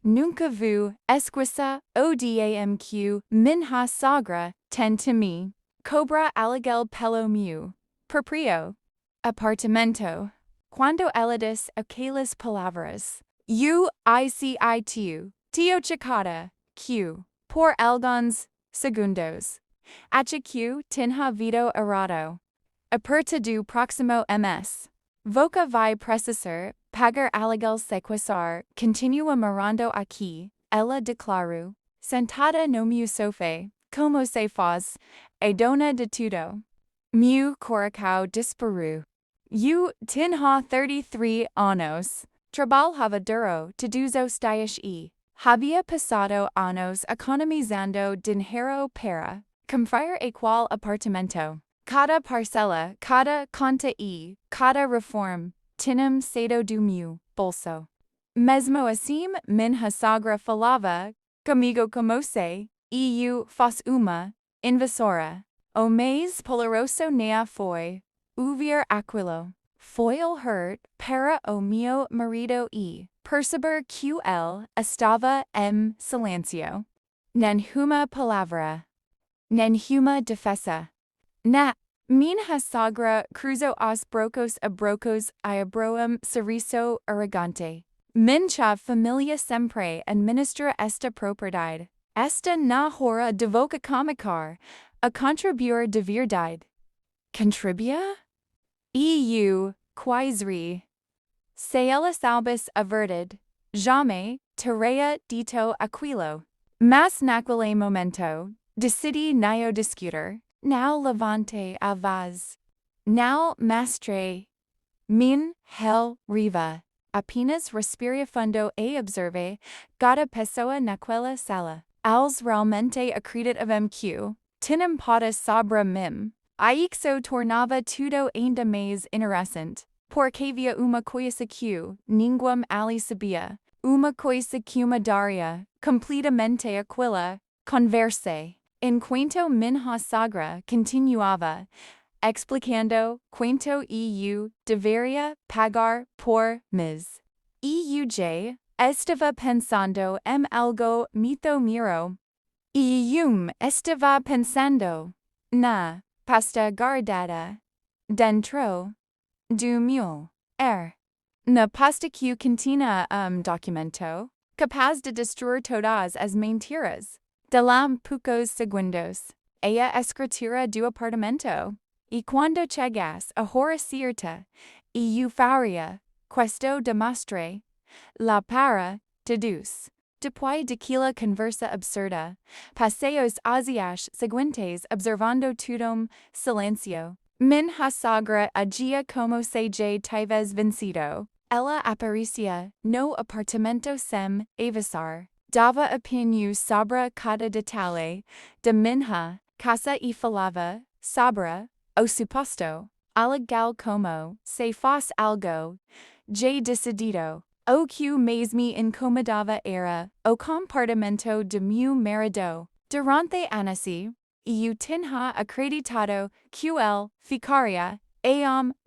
nunca vu, esquissa, odamq, minha sogra, tenta me. Cobrar aluguel pelo Próprio. Apartamento. Quando ela diz aquelas palavras. Tio chicada, Q. Por alguns segundos. Acha Q tinha visto errado. Aperta do próximo ms. Voca vai precisar pagar aluguel sequestrar, continua morando aqui, ela declarou. Sentada no meu sofá, como se faz, e dona de tudo. Meu coração disparou. Tinha 33 anos. Trabalhava duro todos os dias e havia passado anos economizando dinheiro para comprar qual apartamento. Cada parcela, cada conta e cada reforma, tinham saído do meu bolso. Mesmo assim, minha sogra falava comigo como se eu fosse uma invasora. O mais poderoso nea foi ouvir aquilo. Foi o hurt para o meu marido e perceber que ele estava em silêncio. Nenhuma palavra. Nenhuma defesa. Minha sogra cruzou os brocos a abroam sorriso arrogante. Minha família sempre administra esta propriedade. Esta na hora de voca comicar, a contribuir de verdade. Contribua? Quais ri. Se elas albas averted, jamais teria dito aquilo. Mas naquele momento, decidi não discutir. Now levante a voz. Now mostrei. Hel riva. Apenas respire fundo e observe cada pessoa naquela sala. Als realmente acreditavam que tinham poder sobre mim. Isso tornava tudo ainda mais interessante. Porque havia uma coisa que ninguém ali sabia. Uma coisa que mudaria completamente aquela conversa. Enquanto minha sogra continuava, explicando quanto eu deveria pagar por mês. Estava pensando em algo muito miro. Estava pensando na pasta guardada dentro do meu na pasta que continha documento capaz de destruir todas as mentiras. Dalam poucos segundos, a escritura do apartamento. E quando chegas a hora certa, eu faria questo de mostrar la para todos. Depois daquela conversa absurda, passei os dias seguintes observando tudo silêncio. Minha sogra agia como se já tivesse vencido. Ela aparecia no apartamento sem avisar. Dava opinião sobre cada detalhe de minha casa e falava sobre o suposto aluguel como se fosse algo já decidido. O que mais me incomodava era o comportamento de meu marido. Durante anos, eu tinha acreditado que ele ficaria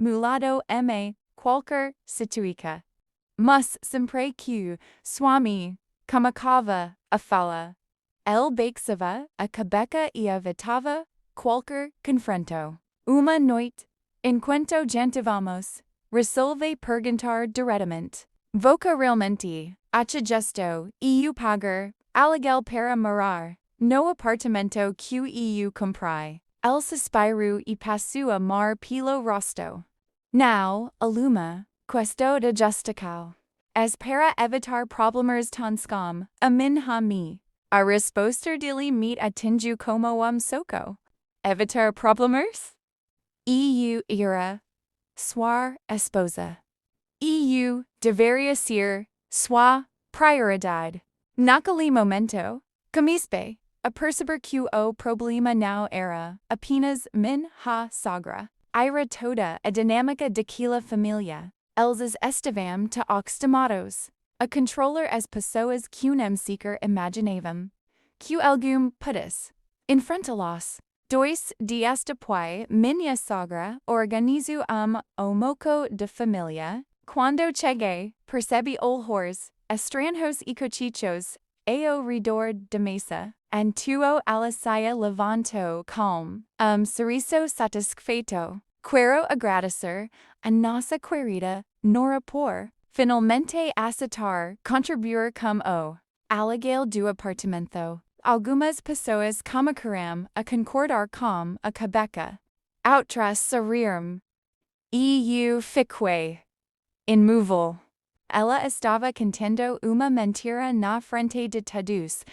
mulado em qualquer situação. Mas sempre que Swami começava a fala, ele baixava a cabeça e evitava qualquer confronto. Uma noite, enquanto jantávamos, resolvi perguntar diretamente. Voca realmente, acha justo, eu pagar, aluguel para morar, no apartamento que eu comprei. Ele suspirou e passou a mar pelo rosto. Não, aluma, questo de justificar. As para evitar problemas tão scam, a minha me. A resposta dele me atingiu como soco. Evitar problemas? Era sua esposa. Deveria ser sua prioridade. Naquele momento, comecei a perceber que o problema não era apenas minha sogra. Era toda a dinâmica daquela família. Eles estavam acostumados a controlar as pessoas que não sequer imaginavam que algum pudesse enfrentá-los. 2 dias depois, minha sogra organizou o moco de família. Quando cheguei, percebi horrores. estranjos y cochichos, ao redor de mesa, and tuo alasaya levanto calm, sorriso satisfeito, quero agradecer, a nossa querida, nora por, finalmente aceitar, contribuir como o aluguel do apartamento. Algumas pessoas começaram a concordar com a cabeça. Outras saíram. Eu fiquei imóvel. Ela estava contendo uma mentira na frente de todos.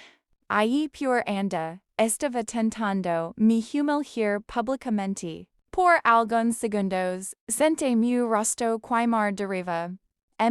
Aí por anda, estava tentando me humilhar publicamente. Por alguns segundos, sente meu rosto queimar de raiva.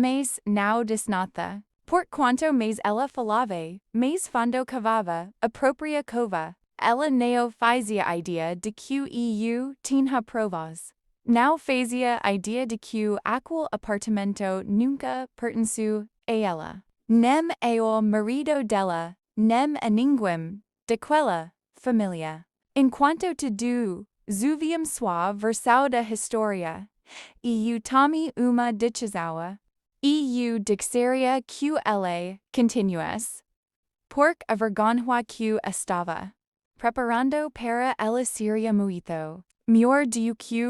Mas não disse nada. Por quanto mais ela falava, mais fundo cavava, a própria cova. Ela não fazia ideia de que eu tinha provas. Não fazia ideia de que aquele apartamento nunca pertenceu a ela. Nem ao marido dela, nem a ninguém daquela família. Enquanto tudo zuviam sua versão da história, eu tomei uma decisão. Eu dixeria que ela continuasse. Porque a vergonha que estava preparando para ela seria muito melhor do que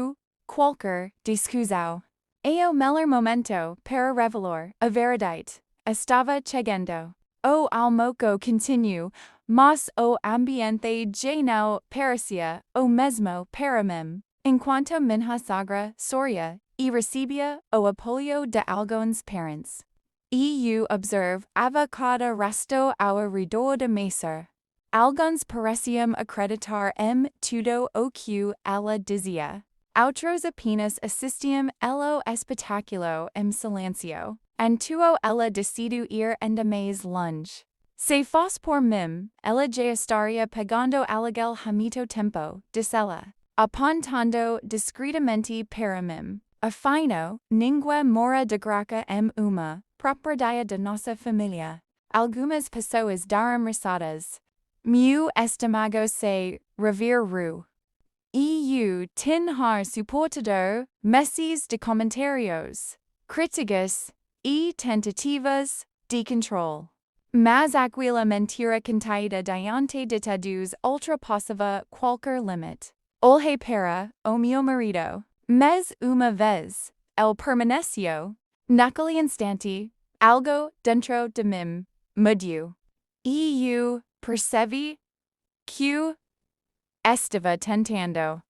qualquer descuso. O melhor momento para revelar a verdade estava chegando. O almoço continuou, mas o ambiente já não parecia o mesmo para mim. Enquanto minha sogra sorria e recebia o apoio de alguns parentes. Eu observava cada resto ao redor da mesa. Alguns pareciam acreditar em tudo o que ela dizia. Outros apenas assistiam ao espetáculo em silêncio. Então ela decidiu ir ainda mais longe. Se fosse por mim, ela já estaria pagando aluguel há muito tempo, disse ela, apontando discretamente para mim. Afinal, ninguém mora de graça em uma propriedade da nossa família. Algumas pessoas deram risadas. Meu estômago se revirou. Eu tinha suportado meses de comentários, críticas e tentativas de controle. Mas aquela mentira contada diante de todos ultrapassava qualquer limite. Olhei para o meu marido. Mas uma vez, ele permaneceu. Naquele instante, algo dentro de mim mudou. E eu percebi que estava tentando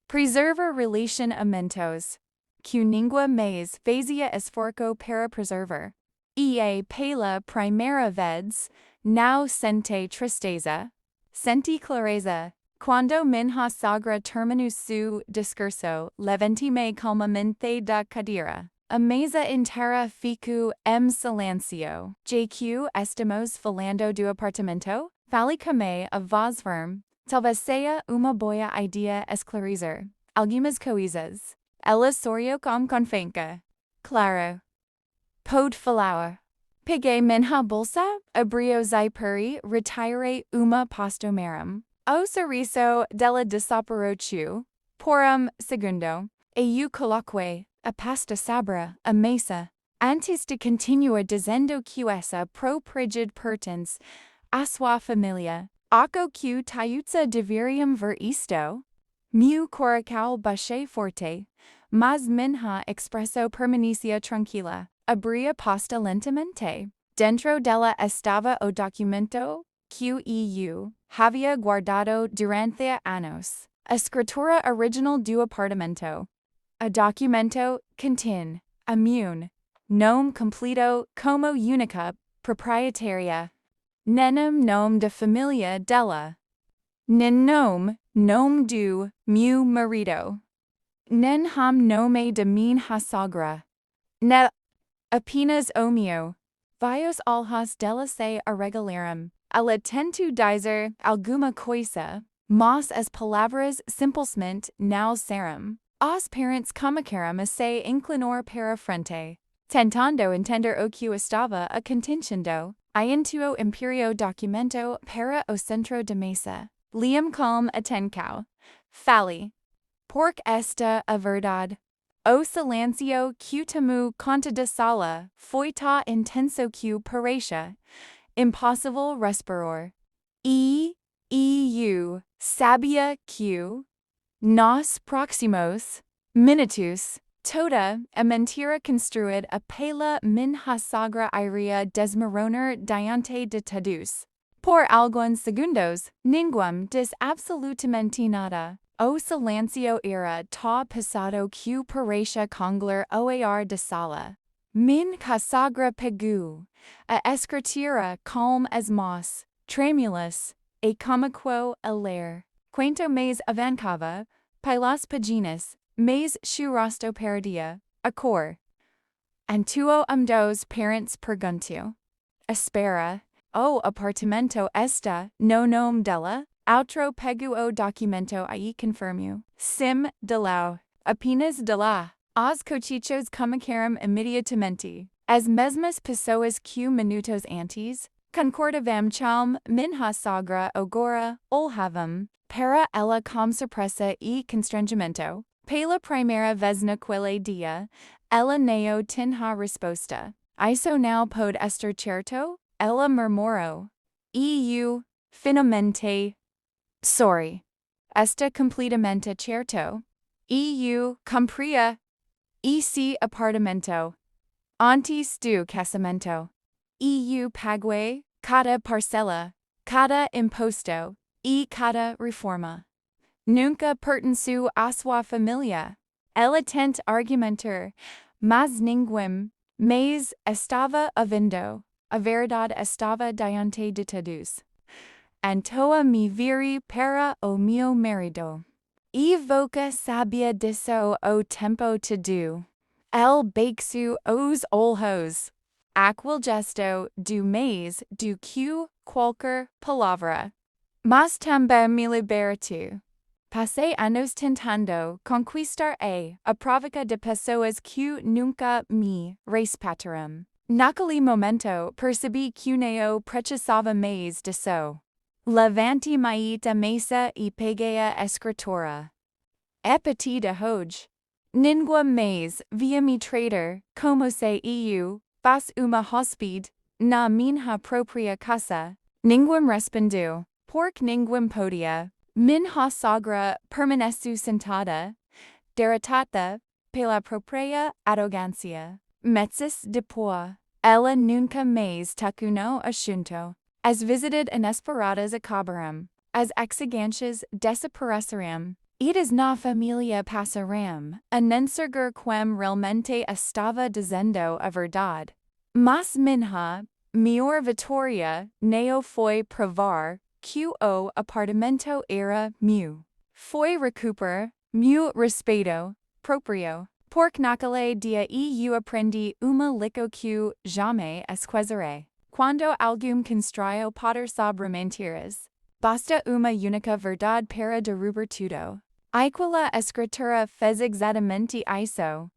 preservar relacionamentos que ninguém mais fazia esforço para preservar. E pela primeira vez, não senti tristeza, senti clareza. Quando minha sogra terminou seu discurso, levantei-me calmamente da cadeira. A mesa inteira ficou em silêncio. Já que estamos falando do apartamento, fale comigo a voz firme. Talvez seja uma boa ideia esclarecer algumas coisas. Ela sorriu com confiança. Claro. Pode falar. Peguei minha bolsa, abri o zíper, retirei uma postomeram. O sorriso dela desapareceu por segundo. E eu coloquei a pasta sobre a mesa. Antes de continuar dizendo que essa propriedade pertence à sua família. Acho que todos deveriam ver isto. Meu coração baixou forte, mas minha expressão permanecia tranquila. Abri a pasta lentamente. Dentro dela estava o documento que eu havia guardado durante anos. A escritura original do apartamento. O documento continha a meu nome completo como única proprietária. Nem nome de família dela. Nem nome do meu marido. Nem nome de minha sogra. Nem apenas o meu. Vários olhos dela se arregalaram. Ela tentou dizer alguma coisa, mas as palavras simplesmente não saíram. Os parentes começaram a se inclinar para a frente, tentando entender o que estava acontecendo. Entuou o documento para o centro da mesa. Liam com atenção. Fale. Porque esta a verdade. o silencio que temu conta de sala, foi ta intenso que paratia, impossible respirar. Eu sabia que nos próximos minutos toda a mentira construída pela minha sogra iria desmoronar diante de todos. Por alguns segundos, ninguém diz absolutamente nada. O silencio era tá pesado que parecia conglar o ar de sala. Minha sogra pegou a escritura calma as mãos, trêmulas, e começou a ler. Quanto mais avançava, pelas páginas, mais seu rosto perdia a cor. Antuo dos parentes perguntou: Espera, o apartamento está no nome dela? Outro pego o documento aí confirmo. Sim, de lá. Apenas de lá. Os cochichos começaram imediatamente. As mesmas pessoas que minutos antes concordavam com minha sogra agora olhavam para ela com surpresa e constrangimento. Pela primeira vez naquele dia, ela não tinha resposta. Isso não pode estar certo? Ela murmurou. Eu, finalmente, sorry. Está completamente certo. Eu compria esse apartamento antes do casamento. Eu paguei cada parcela, cada imposto e cada reforma. Nunca pertenceu à sua família. Ela tenta argumentar, mas ninguém mais estava ouvindo. A verdade estava diante de todos. Antoa me viri para o meu marido. E boca sabia disso o tempo todo. El baixo os olhos. Aquel gesto do mais do que qualquer palavra. Mas também me liberto. Passei anos tentando conquistar a provoca de pessoas que nunca me respeitaram. Naquele momento percebi que não precisava mais disso. Levantei-me da mesa e peguei a escritura. Epati de hoje. Ninguém mais via me tratar como se eu fosse uma hóspede na minha própria casa. Ninguém respondeu, porque ninguém podia. Minha sogra permaneceu sentada, derrotada pela própria arrogância. Meses depois, ela nunca mais tocou no assunto. As visitas inesperadas acabaram. As exigências desapareceram. Idas na família passaram a nenseguir quem realmente estava dizendo a verdade. Mas minha maior vitória não foi provar que o apartamento era meu. Foi recuperar meu respeito próprio. Porque naquele dia eu aprendi uma lição que jamais esquecerei. Quando alguém constrói poder sobre mentiras, basta uma única verdade para derrubar tudo. Aquela escritura fez exatamente isso.